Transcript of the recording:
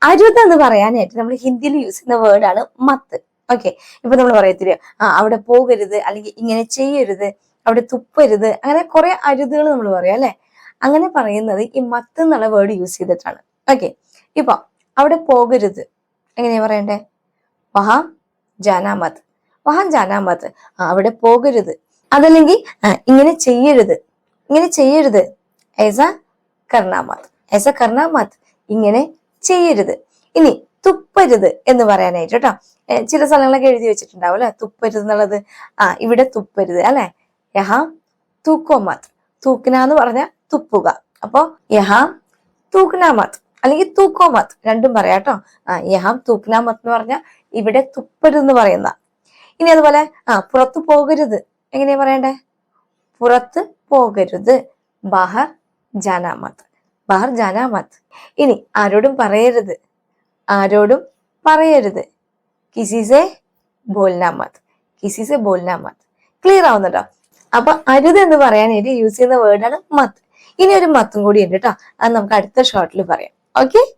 അരുത് എന്ന് പറയാനായിട്ട് നമ്മൾ ഹിന്ദിയിൽ യൂസ് ചെയ്യുന്ന വേർഡാണ് മത്ത്. ഓക്കെ, ഇപ്പൊ നമ്മൾ പറയത്തില്ല അവിടെ പോകരുത്, അല്ലെങ്കിൽ ഇങ്ങനെ ചെയ്യരുത്, അവിടെ തുപ്പരുത്, അങ്ങനെ കുറെ അരുതുകൾ നമ്മൾ പറയാം അല്ലെ. അങ്ങനെ പറയുന്നത് ഈ മത്ത് എന്നുള്ള വേർഡ് യൂസ് ചെയ്തിട്ടാണ്. ഓക്കെ, ഇപ്പൊ അവിടെ പോകരുത് എങ്ങനെയാ പറയണ്ടേ? വഹാം ജാനാ മത്, വഹാം ജാനാ മത്, അവിടെ പോകരുത്. അതല്ലെങ്കിൽ ഇങ്ങനെ ചെയ്യരുത്, ഇങ്ങനെ ചെയ്യരുത്, ഏസ കർനാ മത്, ഏസ കർനാ മത്, ഇങ്ങനെ ചെയ്യരുത്. ഇനി തുപ്പരുത് എന്ന് പറയാനായിട്ട് കേട്ടോ, ചില സ്ഥലങ്ങളൊക്കെ എഴുതി വെച്ചിട്ടുണ്ടാവും അല്ലെ തുപ്പരുത് എന്നുള്ളത്. ഇവിടെ തുപ്പരുത് അല്ലെ. യഹാം തൂക്കോ മത്, തൂക്കന എന്ന് പറഞ്ഞ തുപ്പുക. അപ്പൊ യഹാം തൂക്കന മത് അല്ലെങ്കിൽ തൂക്കോ മത് രണ്ടും പറയാട്ടോ. യഹാം തൂക്കന മത് എന്ന് പറഞ്ഞാൽ ഇവിടെ തുപ്പരുതെന്ന് പറയുന്ന. ഇനി അതുപോലെ പുറത്തു പോകരുത് എങ്ങനെയാ പറയണ്ടേ? പുറത്ത് പോകരുത്, ബാഹർ ജാനാ മത്, ബാഹർ ജാനാ മത്. ഇനി ആരോടും പറയരുത്, ആരോടും പറയരുത്, കിസിസെ ബോൽനാ മത്, കിസിസെ ബോൽനാ മത്. ക്ലിയർ ആവുന്നുണ്ടോ? അപ്പൊ അരുത് എന്ന് പറയാനായിട്ട് യൂസ് ചെയ്യുന്ന വേർഡാണ് മത്ത്. ഇനി ഒരു മത്തും കൂടി ഉണ്ട് കേട്ടോ, അത് നമുക്ക് അടുത്ത ഷോർട്ടിൽ പറയാം. ഓക്കെ.